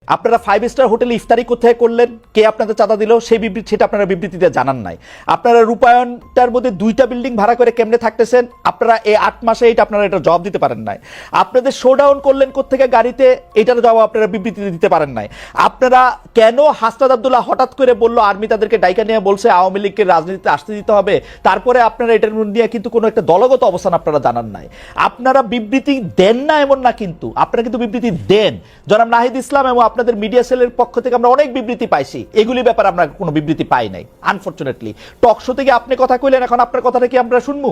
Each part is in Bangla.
আপনারা 5 স্টার হোটেলে ইফতারি কোথায় করলেন, কে আপনাদের চাঁদা দিল, সেই সেটা আপনারা বিবৃতিতে জানান নাই। আপনারা রূপায়ণটার মধ্যে 2টা বিল্ডিং ভাড়া করে কেমনে থাকতেছেন, আপনারা এই 8 মাসে আপনারা এটা জবাব দিতে পারেন নাই। আপনাদের শোডাউন করলেন কোত্থেকে গাড়িতে, এটার জবাব আপনারা বিবৃতিতে দিতে পারেন নাই। আপনারা কেন হাসনাত আব্দুল্লাহ হঠাৎ করে বললো আর্মি তাদেরকে ডাইকা নিয়ে বলছে আওয়ামী লীগকে রাজনীতিতে আসতে দিতে হবে, তারপরে আপনারা এটার নিয়ে কিন্তু কোনো একটা দলগত অবস্থান আপনারা জানান নাই। আপনারা বিবৃতি দেন না এমন না, কিন্তু আপনারা কিন্তু বিবৃতি দেন। জনাব নাহিদ ইসলাম এবং আপনাদের মিডিয়া সেলের পক্ষ থেকে আমরা অনেক বিবৃতি পাইছি, এগুলি ব্যাপারে আমরা কোনো বিবৃতি পাই নাই আনফরচুনেটলি। টক শো থেকে আপনি কথা কইলেন, এখন আপনার কথাটা কি আমরা শুনবো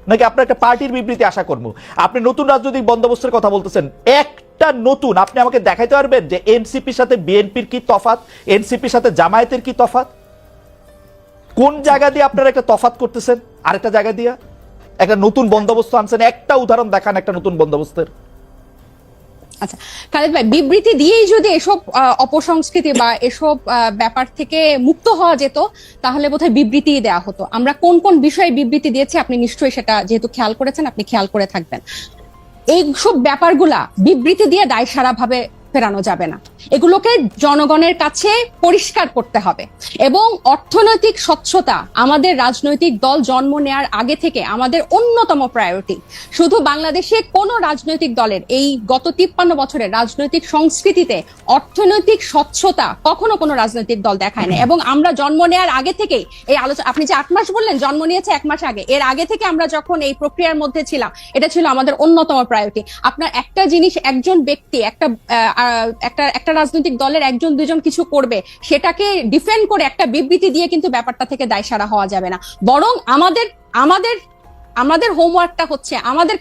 নাকি আপনার একটা পার্টির বিবৃতি আশা করবো? আপনি নতুন রাজনৈতিক বন্দোবস্তের কথা বলতেছেন, একটা নতুন আপনি আমাকে দেখাইতে পারবেন যে এনসিপির সাথে বিএনপির কি তফাৎ, এনসিপির সাথে জামায়াতের কি তফাৎ? কোন জায়গা দিয়ে আপনারা একটা তফাৎ করতেছেন আরেকটা জায়গা দিয়ে একটা নতুন বন্দোবস্ত আনছেন? একটা উদাহরণ দেখান একটা নতুন বন্দোবস্তের। আচ্ছা খালেদ ভাই, বিবৃতি দিয়েই যদি এসব অপসংস্কৃতি বা এসব ব্যাপার থেকে মুক্ত হওয়া যেত তাহলে বোধহয় বিবৃতি দেওয়া হতো। আমরা কোন কোন বিষয়ে বিবৃতি দিয়েছি আপনি নিশ্চয়ই সেটা যেহেতু খেয়াল করেছেন আপনি খেয়াল করে থাকবেন। এইসব ব্যাপারগুলা বিবৃতি দিয়ে দায়সারা ভাবে ফেরানো যাবে না, এগুলোকে জনগণের কাছে পরিষ্কার করতে হবে। এবং অর্থনৈতিক স্বচ্ছতা আমাদের রাজনৈতিক দল জন্ম নেয়ার আগে থেকে আমাদের অন্যতম প্রায়োরিটি। শুধু বাংলাদেশে কোন রাজনৈতিক দলের এই গত 53 বছরের রাজনৈতিক সংস্কৃতিতে অর্থনৈতিক স্বচ্ছতা কখনো কোনো রাজনৈতিক দল দেখায় না। এবং আমরা জন্ম নেয়ার আগে থেকেই এই আলোচনা, আপনি যে 8 মাস বললেন, জন্ম নিয়েছে 1 মাস আগে, এর আগে থেকে আমরা যখন এই প্রক্রিয়ার মধ্যে ছিলাম এটা ছিল আমাদের অন্যতম প্রায়োরিটি। আপনার একটা জিনিস, একজন ব্যক্তি একটা রাজনৈতিক দলের একজন দুজন কিছু করবে সেটাকে ডিফেন্ড করে একটা বিবৃতি দিয়ে কিন্তু ব্যাপারটা থেকে দায়সারা হওয়া যাবে না। বরং আমাদের হোমওয়ার্কটা হচ্ছে, আমাদের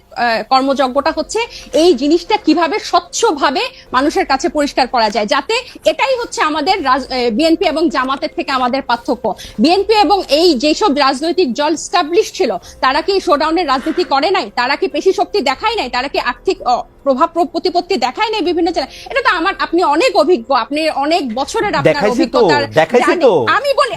কর্মযজ্ঞটা হচ্ছে এই জিনিসটা কিভাবে স্বচ্ছভাবে মানুষের কাছে পরিষ্কার করা যায়, যাতে এটাই হচ্ছে আমাদের বিএনপি এবং জামাতের থেকে আমাদের পার্থক্য। বিএনপি এবং এই যেসব রাজনৈতিক দল স্টাবলিশ ছিল তারা কি শোডাউনের রাজনীতি করে নাই, তারা কি পেশি শক্তি দেখায় নাই, তারা কি আর্থিক প্রভাব প্রতিপত্তি দেখায় নাই বিভিন্ন জেলায়? এটা তো আপনি অনেক অভিজ্ঞ, আপনি অনেক বছরের আপনার অভিজ্ঞতার। আমি বলি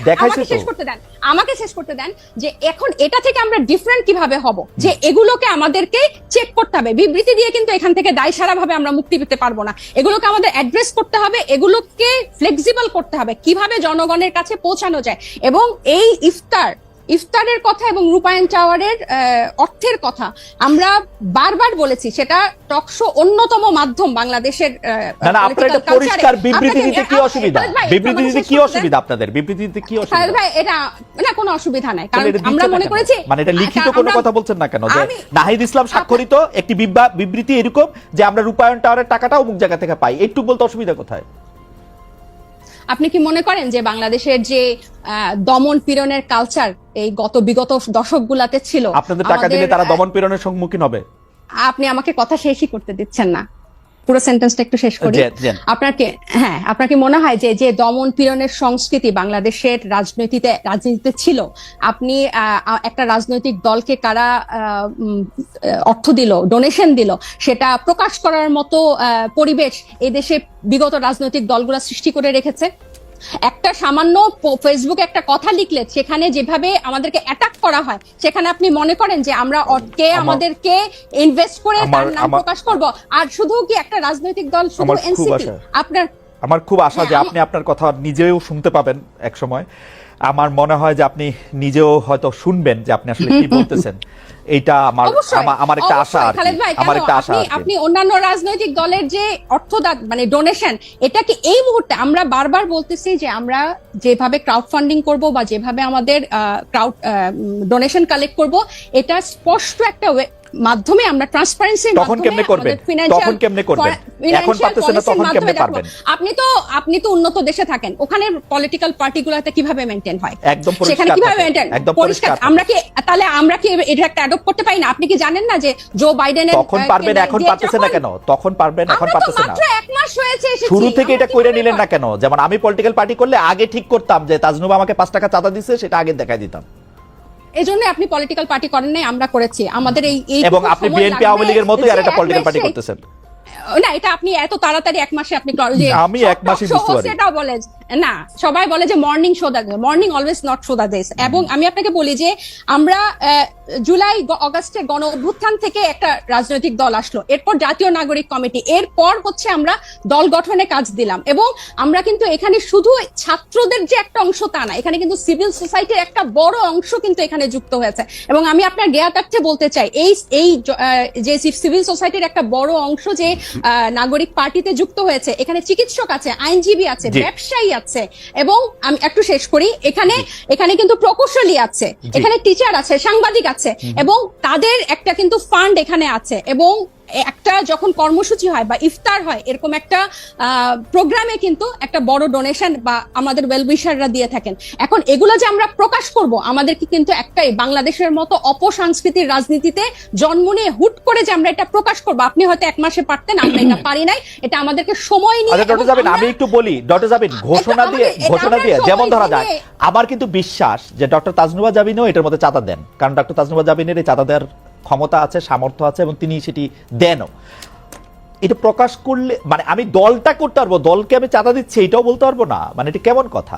আমাকে শেষ করতে দেন যে এখন এটা থেকে আমরা ডিফারেন্ট কিভাবে হব, যে এগুলোকে আমাদেরকে চেক করতে হবে। বিবৃতি দিয়ে কিন্তু এখান থেকে দায়সারা ভাবে আমরা মুক্তি পেতে পারবো না, এগুলোকে আমাদের অ্যাড্রেস করতে হবে, এগুলোকে ফ্লেক্সিবল করতে হবে কিভাবে জনগণের কাছে পৌঁছানো যায়। এবং এই ইফতারের কথা এবং রূপায়ণ টাওয়ারের অর্থের কথা আমরা বারবার বলেছি, সেটা টকশো অন্যতম মাধ্যম বাংলাদেশের। পরিষ্কার বিবৃতি দিতে কি অসুবিধা? বিবৃতি দিতে কি অসুবিধা আপনাদের? বিবৃতি দিতে কি অসুবিধা? ভাই এটা না, কোনো অসুবিধা নাই, কারণ আমরা মনে করেছি মানে এটা লিখিত কোনো কথা বলছেন না কেন যে নাহিদ ইসলাম স্বাক্ষরিত একটি বিবৃতি এরকম যে আমরা রূপায়ণ টাওয়ারের টাকাটা অমুক জায়গা থেকে পাই, একটু বলতে অসুবিধা কোথায়? আপনি কি মনে করেন যে বাংলাদেশের যে দমন পীড়নের কালচার এই বিগত দশকগুলাতে ছিল, আপনাদের টাকা দিলে তারা দমন পীড়নের সম্মুখীন হবে? আপনি আমাকে কথা শেষই করতে দিচ্ছেন না, পুরো সেন্টেন্সটা একটু শেষ করি। আপনার কি মনে হয় যে দমন পীড়নের সংস্কৃতি বাংলাদেশের রাজনীতিতে ছিল, আপনি একটা রাজনৈতিক দলকে কারা অর্থ দিল, ডোনেশন দিল, সেটা প্রকাশ করার মতো পরিবেশ এই দেশে বিগত রাজনৈতিক দলগুলা সৃষ্টি করে রেখেছে? একটা সামান্য ফেসবুকে একটা কথা লিখলে সেখানে যেভাবে আমাদেরকে অ্যাটাক করা হয়, সেখানে আপনি মনে করেন যে আমরা আমাদেরকে ইনভেস্ট করে তার নাম প্রকাশ করব? আর শুধু কি একটা রাজনৈতিক দল, শুধু এনসিপি? আমার খুব আশা যে আপনি আপনার কথা নিজেও শুনতে পাবেন এক সময়। আমার মনে হয় যে আপনি নিজেও হয়তো শুনবেন যে আপনি আসলে কি বলতেছেন। এইটা আমার একটা আশা। আপনি অন্যান্য রাজনৈতিক দলের যে অর্থদান মানে ডোনেশন, এটা কি এই মুহূর্তে আমরা বারবার বলতেছি যে আমরা যেভাবে ক্রাউড ফান্ডিং করব বা যেভাবে আমাদের ডোনেশন কালেক্ট করব, এটা স্পষ্ট একটা মাধ্যমে আমরা ট্রান্সপারেন্সির তখন কেমনে করবেন? এখন পারতেছেন না, তখন কেমনে পারবেন? আপনি তো উন্নত দেশে থাকেন, ওখানে পলিটিক্যাল পার্টিগুলোতে কিভাবে মেইনটেইন হয়, একদম সেখানে কিভাবে মেইনটেইন পরিষ্কার। আমরা কি এটা একটা অ্যাডপ্ট করতে পারি না? আপনি কি জানেন না যে জো বাইডেনের তখন পারবেন, এখন পারতেছেন না কেন? তখন পারবেন, এখন পারতেছেন না। মাত্র 1 মাস হয়েছে, শুরু থেকে এটা কইরা নিলেন না কেন? যেমন আমি পলিটিক্যাল পার্টি করলে আগে ঠিক করতাম যে তাজনুবা আমাকে 5 টাকা চাঁদা দিছে, সেটা আগে দেখাই দিতাম। এজন্য আপনি পলিটিক্যাল পার্টি করেন নাই, আমরা করেছি। আমাদের এই এবং আপনি বিএনপি আওয়ামী লীগের মতোই আর একটা পলিটিক্যাল পার্টি করতেছেন না, এটা আপনি এত তাড়াতাড়ি 1 মাসে আপনি আমি 1 মাসে বুঝতে পারি। সেটা বলেন না, সবাই বলে যে morning show the morning always not show the days. এবং আমি আপনাকে বলি যে আমরা জুলাই অগাস্টে গণ অভ্যুত্থান থেকে একটা রাজনৈতিক দল আসলো, এরপর জাতীয় নাগরিক কমিটি, এরপর হচ্ছে আমরা দল গঠনে কাজ দিলাম। এবং আমরা কিন্তু এখানে শুধু ছাত্রদের যে একটা অংশ তা না, এখানে কিন্তু সিভিল সোসাইটির একটা বড় অংশ কিন্তু এখানে যুক্ত হয়েছে। এবং আমি আপনার জ্ঞাতার্থে বলতে চাই, এই যে সিভিল সোসাইটির একটা বড় অংশ যে নাগরিক পার্টিতে যুক্ত হয়েছে, এখানে চিকিৎসক আছে, আইনজীবী আছে, ব্যবসায়ী আছে, এবং আমি একটু শেষ করি, এখানে কিন্তু প্রকৌশলী আছে, এখানে টিচার আছে, সাংবাদিক আছে, এবং তাদের একটা কিন্তু ফান্ড এখানে আছে। এবং একটা যখন কর্মসূচি হয় বা ইফতার হয়, এরকম একটা প্রোগ্রামে কিন্তু একটা বড় ডোনেশন বা আমাদের ওয়েলউইশাররা দিয়ে থাকেন। এখন এগুলো যে আমরা প্রকাশ করব, আমাদেরকে কিন্তু একটাই, বাংলাদেশের মতো অপসংস্কৃতির রাজনীতিতে জন্ম নিয়ে হুট করে যে আমরা এটা প্রকাশ করব, আপনি হয়তো 1 মাসে পারতেন, আমরা এটা পারি নাই, এটা আমাদেরকে সময় নিয়ে। ডক্টর জাবিন, আমি একটু বলি, ডক্টর জাবিন, ঘোষণা দিয়ে যেমন ধরা যায়, আমার কিন্তু বিশ্বাস যে ডক্টর তাজনুবা জাবিনও এটার মধ্যে চাঁদা দেন, কারণ ডক্টর তাজনুবা জাবিনের এই চাঁদা দেওয়ার ক্ষমতা আছে, সামর্থ্য আছে, এবং তিনি সেটি দেনও। এটা প্রকাশ করলে মানে আমি দলটা করতে পারবো, দলকে আমি চাঁদা দিচ্ছি এটাও বলতে পারবো না, মানে এটা কেমন কথা?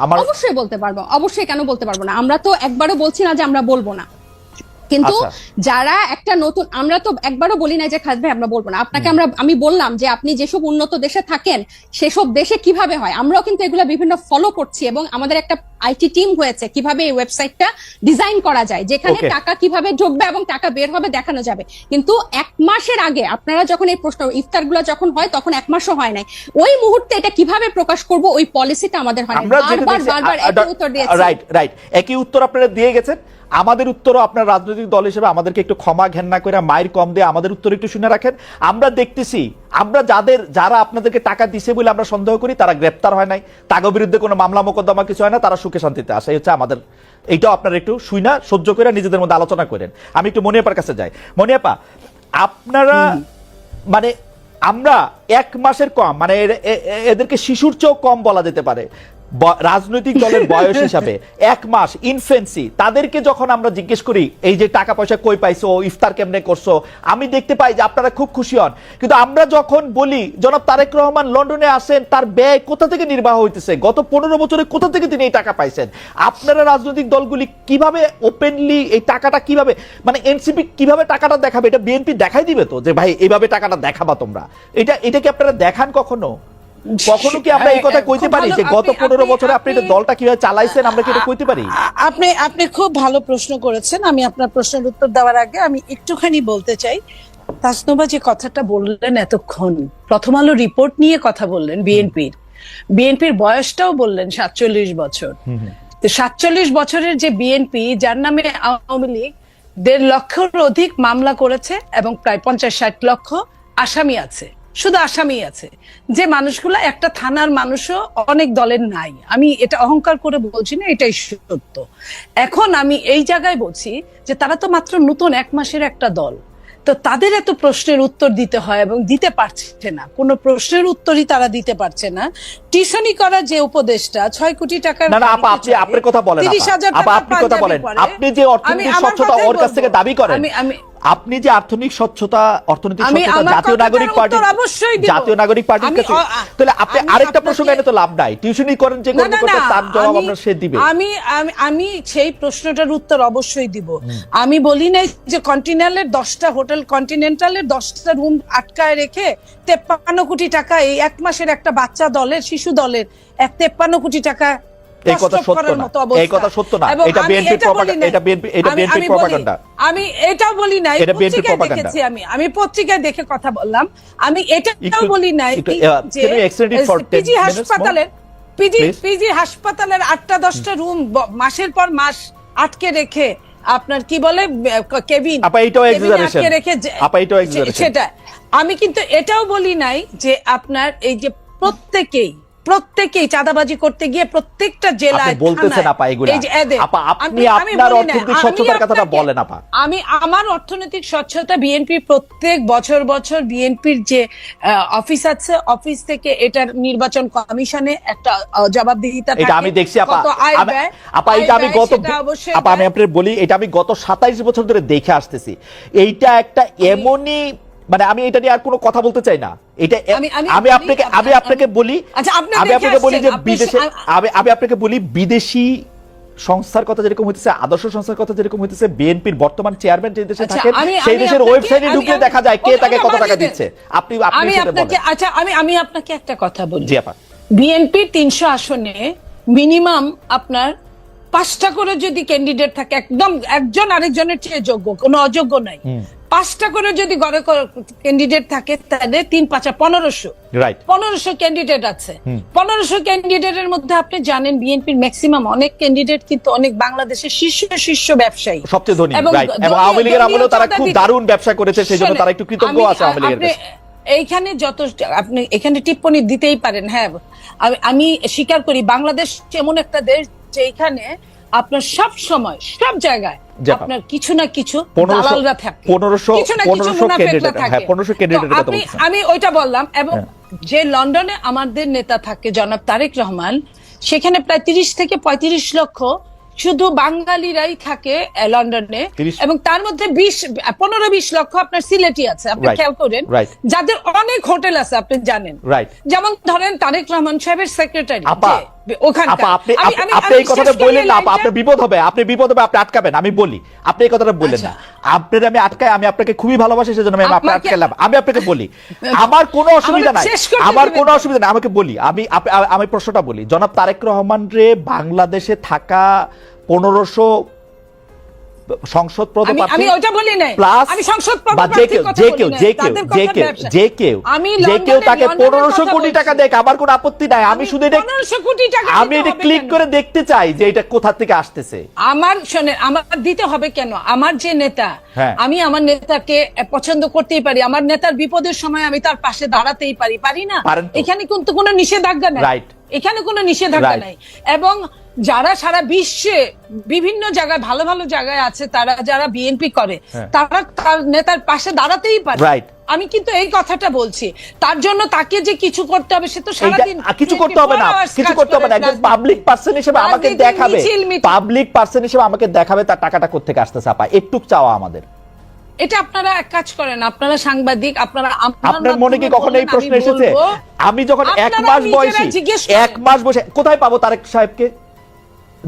আমার অবশ্যই বলতে পারবো, অবশ্যই, কেন বলতে পারবো না? আমরা তো একবারও বলছি না যে আমরা বলবো না, কিন্তু যারা একটা নতুন, আমরা তো একবারও বলি না যে খালেদ ভাই আমরা বলবো না। আপনাকে আমি বললাম যে আপনি যেসব উন্নত দেশে থাকেন সেসব দেশে কিভাবে হয়, আমরাও কিন্তু এগুলো বিভিন্ন ফলো করছি, এবং আমাদের একটা আইটি টিম হয়েছে কিভাবে এই ওয়েবসাইটটা ডিজাইন করা যায়, যেখানে টাকা কিভাবে ঢুকবে এবং টাকা বের হবে দেখানো যাবে। কিন্তু 1 মাসের আগে আপনারা যখন এই প্রশ্ন ইফতারগুলো যখন হয়, তখন 1 মাসও হয় নাই, ওই মুহূর্তে এটা কিভাবে প্রকাশ করব ওই পলিসিটা আমাদের হয় না। বারবার একই উত্তর দিয়েছি। রাইট, একই উত্তর আপনারা দিয়ে গেছেন। আমাদের উত্তরও আপনার রাজনৈতিক দল হিসেবে আমাদেরকে একটু ক্ষমা ঘেন্না করে মায়ের কম দিয়ে আমাদের উত্তর একটু শুনে রাখেন। আমরা দেখতেছি, আমরা যারা আপনাদেরকে টাকা দিছে বলে আমরা সন্দেহ করি, তারা গ্রেপ্তার হয় নাই, তাদের বিরুদ্ধে কোনো মামলা মোকদ্দমা কিছু হয় না, তারা সুখে শান্তিতে আসে, এই হচ্ছে আমাদের। এইটাও আপনারা একটু শুইনা সহ্য করে নিজেদের মধ্যে আলোচনা করেন। আমি একটু মনিয়াপার কাছে যাই। মনিয়াপা, আপনারা মানে আমরা 1 মাসের কম, মানে এদেরকে শিশুর চেয়েও কম বলা যেতে পারে রাজনৈতিক দলের বয়স হিসাবে, 1 মাস ইনফেন্সি, তাদেরকে যখন আমরা জিজ্ঞেস করি এই যে টাকা পয়সা কই পাইছো, ইফতার কেমনে করছো, আমি দেখতে পাই যে আপনারা খুব খুশি হন। কিন্তু আমরা যখন বলি জনাব তারেক রহমান লন্ডনে আসেন, তার ব্যয় কোথা থেকে নির্বাহ হইতেছে, গত 15 বছরে কোথা থেকে তিনি এই টাকা পাইছেন, আপনারা রাজনৈতিক দলগুলি কিভাবে ওপেনলি এই টাকাটা কিভাবে, মানে এনসিপি কিভাবে টাকাটা দেখাবে, এটা বিএনপি দেখাই দিবে তো যে ভাই এইভাবে টাকাটা দেখাবা তোমরা, এটা কি আপনারা দেখান কখনো? কখনো কি আমরা এই কথা কইতে পারি যে গত 15 বছরে আপনি এই দলটা কিভাবে চালাইছেন, আমরা কি এটা কইতে পারি? আপনি খুব ভালো প্রশ্ন করেছেন। আমি আপনার প্রশ্নের উত্তর দেওয়ার আগে আমি একটুখানি বলতে চাই, তাসনুবা যে কথাটা বললেন এতক্ষণ, প্রথম আলো রিপোর্ট নিয়ে কথা বললেন, বিএনপির বয়সটাও বললেন 47 বছর। তো 47 বছরের যে বিএনপি, যার নামে আওয়ামী লীগ 1.5 লক্ষের অধিক মামলা করেছে এবং প্রায় 50-60 লক্ষ আসামি আছে, শুধু আসামি আছে, যে মানুষগুলো একটা থানার মানুষও অনেক দলের নাই। আমি এটা অহংকার করে বলছি না, এটাই সত্য। এখন আমি এই জায়গায় বলছি যে তারা তো মাত্র নতুন 1 মাসের একটা দল, তো তাদের এত প্রশ্নের উত্তর দিতে হয় এবং দিতে পারছে না, কোনো প্রশ্নের উত্তরই তারা দিতে পারছে না। টিউশনি করা যে উপদেশটা 6 কোটি টাকার, না আপা, আপনি আপনার কথা বলেন, আপনি কথা বলেন, আপনি যে অর্থনৈতিক স্বচ্ছতা ওর কাছ থেকে দাবি করেন, আপনি যে অর্থনৈতিক স্বচ্ছতা জাতীয় নাগরিক পার্টির কাছে, তাহলে আপনি আরেকটা প্রসঙ্গ এনে তো লাভ নাই, টিউশনি করেন যে কর্মকর্তা, তার জবাব আমরা সে দিবে। আমি সেই প্রশ্নটার উত্তর অবশ্যই দিব। আমি বলি নাই যে কন্টিনেন্টালের 10টা হোটেল, কন্টিনেন্টালের 10টা রুম আটকায় রেখে 53 কোটি টাকা এই 1 মাসের একটা বাচ্চা দলের, শিশু দলের 53 কোটি টাকা, এই কথা সত্য না, এই কথা সত্য না, এটা বিএনপির প্রপাগান্ডা, এটা বিএনপির প্রপাগান্ডা। আমি এটাও বলি নাই, পত্রিকায় দেখেছি, আমি পত্রিকায় দেখে কথা বললাম। আমি এটাও বলি নাই যে পিজি হাসপাতালের 8টা 10টা রুম মাসের পর মাস আটকে রেখে, আপনার কি বলে কেবিন, আটকে রেখে, সেটা আমি কিন্তু এটাও বলি নাই যে আপনার এই যে প্রত্যেকেই চাঁদাবাজি করতে গিয়ে প্রত্যেকটা জেলায় বলতেছেন আপা, এগুলো আপা আপনি আপনার অর্থনৈতিক স্বচ্ছতার কথাটা বলেন আপা। আমি আমার অর্থনৈতিক স্বচ্ছতা, বিএনপি প্রত্যেক বছর বিএনপির যে অফিস আছে, অফিস থেকে এটার নির্বাচন কমিশনে একটা জবাবদিহিতা থাকে, এটা আমি দেখছি আপা। আপা এটা আমি আমি আপনাদের বলি, এটা আমি গত 27 বছর ধরে দেখে আসতেছি। এইটা একটা এমনই মানে আমি এটা নিয়ে আর কোনো কথা বলতে চাই না। এটা আমি আপনাকে বলি, আচ্ছা, আপনি আমি দেখে আপনাকে বলি যে আসছেন, বিদেশে, আমি আপনাকে বলি বিদেশি সংস্থার কথা যেরকম হইতেছে, আদর্শ সংস্থার কথা যেরকম হইতেছে, বিএনপির বর্তমান চেয়ারম্যান যে দেশে আচ্ছা, থাকেন সেই দেশের ওয়েবসাইটে ঢুকে দেখা যায় কে তাকে কত টাকা দিচ্ছে। আপনি আপনাকে, আচ্ছা আমি আপনাকে একটা কথা বলি। জি আপা। বিএনপি 300 আসনে মিনিমাম আপনার 5টা করে যদি ক্যান্ডিডেট থাকে, একদম একজন আরেকজনের চেয়ে যোগ্য, কোনো অযোগ্য নাই, 5টা করে যদি গড়ে ক্যান্ডিডেট থাকে, তাহলে 3 5 1500, রাইট, 1500 ক্যান্ডিডেট আছে। 1500 ক্যান্ডিডেটের মধ্যে আপনি জানেন বিএনপির ম্যাক্সিমাম অনেক ক্যান্ডিডেট কিন্তু অনেক বাংলাদেশের শীর্ষ ব্যবসায়ী, সবচেয়ে ধনী, রাইট, এবং আওয়ামী লীগের আমলেও তারা খুব দারুণ ব্যবসা করেছে, সেজন্য তারা একটু কৃতজ্ঞ আছে আওয়ামী লীগের কাছে। এইখানে যত আপনি এখানে টিপ্পণী দিতেই পারেন, হ্যাঁ আমি স্বীকার করি বাংলাদেশ এমন একটা দেশ যে এখানে আপনার সব সময় সব জায়গায় আপনার কিছু না কিছু দালালরা থাকে, 1500 ক্যান্ডিডেটের কথা বলছেন। আমি ওইটা বললাম। এবং যে লন্ডনে আমাদের নেতা থাকে জনাব তারেক রহমান, সেখানে প্রায় 30 থেকে 35 লক্ষ শুধু বাঙালিরাই থাকে লন্ডনে, এবং তার মধ্যে 15-20 লক্ষ আপনার সিলেটি আছে, আপনি খেয়াল করেন, যাদের অনেক হোটেল আছে আপনি জানেন। যেমন ধরেন তারেক রহমান সাহেবের সেক্রেটারি আপনি এই কথাটা বললেন না, আপনার বিপদ হবে, আপনি আটকাবেন। আমি বলি, আপনি এই কথাটা বললেন না, আপনার আমি আটকাই, আমি আপনাকে খুবই ভালোবাসি, সেজন্য আমি আপনাকে আটকালাম। আমি আপনাকে বলি, আমার কোনো অসুবিধা নাই, আমাকে বলি, আমি প্রশ্নটা বলি, জনাব তারেক রহমান রে বাংলাদেশে থাকা 1500 সংসদ আমি ওটা বলি নাই, আমি সংসদ যে কেউ তাকে 1500 কোটি টাকা দেয়, আমার কোনো আপত্তি নাই। আমি শুধু এটা 1500 কোটি টাকা আমি এটা ক্লিক করে দেখতে চাই যে এটা কোথা থেকে আসতেছে। আমার শোনেন, আমার দিতে হবে কেন? আমার যে নেতা, আমি আমার নেতাকে পছন্দ করতেই পারি, আমার নেতার বিপদের সময় আমি তার পাশে দাঁড়াতেই পারি না? এখানে কিন্তু কোনো নিষেধাজ্ঞা নাই, এখানে কোনো নিষেধাজ্ঞা নাই। এবং যারা সারা বিশ্বে বিভিন্ন জায়গায় ভালো ভালো জায়গায় আছে, তারা যারা বিএনপি করে, তারা তার নেতার পাশে দাঁড়াতেই পারে। আমি কিন্তু এই কথাটা বলছি, তার জন্য তাকে যে কিছু করতে হবে সে তো সারাদিন কিছু করতে হবে না, একজন পাবলিক পারসন হিসেবে আমাকে দেখাবে তার টাকাটা কোত্থেকে আসতেছে। আপা একটু চাওয়া আমাদের, এটা আপনারা এক কাজ করেন, আপনারা সাংবাদিক, আপনার মনে কি কখনো এই প্রশ্ন এসেছে? আমি যখন 1 মাস বসে কোথায় পাবো তারেক সাহেবকে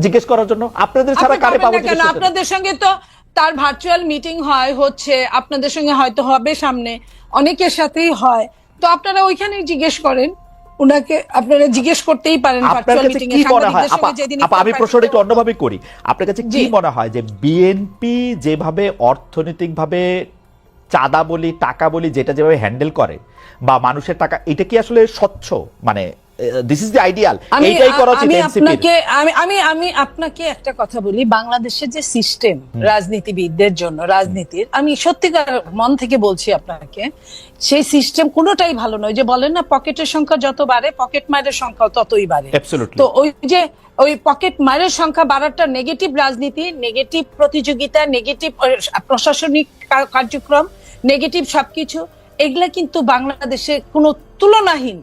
জিজ্ঞেস করার জন্য? আপনাদের ছাড়া কারে পাবো? আপনাদের সঙ্গে তো তার ভার্চুয়াল মিটিং হচ্ছে, আপনাদের সঙ্গে হয়তো হবে সামনে, অনেকের সাথেই হয়, তো আপনারা ওইখানেই জিজ্ঞেস করেন উনাকে, আপনারা জিজ্ঞেস করতেই পারেন ভার্চুয়াল মিটিং এ সাংবাদিকদের সঙ্গে যেদিন। আমি প্রশ্নটা একটু অন্যভাবে করি, আপনার কাছে কি মনে হয় যে বিএনপি যেভাবে অর্থনৈতিকভাবে চাঁদা বলি, টাকা বলি, যেটা যেভাবে হ্যান্ডেল করে বা মানুষের টাকা, এটা কি আসলে স্বচ্ছ? মানে দিস ইজ দ্য আইডিয়াল, এইটাই করা উচিত এনসিপি। আমি আপনাকে একটা কথা বলি, বাংলাদেশের যে সিস্টেম রাজনীতিবিদদের জন্য, রাজনীতির, আমি সত্যিকার মন থেকে বলছি আপনাকে, সেই সিস্টেম কোনোটাই ভালো নয়। যে বলেন না, পকেটের সংখ্যা যত বাড়ে পকেট মারের সংখ্যা ততই বাড়ে। তো ওই পকেট মারের সংখ্যা বাড়াটা নেগেটিভ রাজনীতি, নেগেটিভ প্রতিযোগিতা, নেগেটিভ প্রশাসনিক কার্যক্রম, নেগেটিভ সবকিছু, এগুলা কিন্তু বাংলাদেশে কোনো তুলনাহীন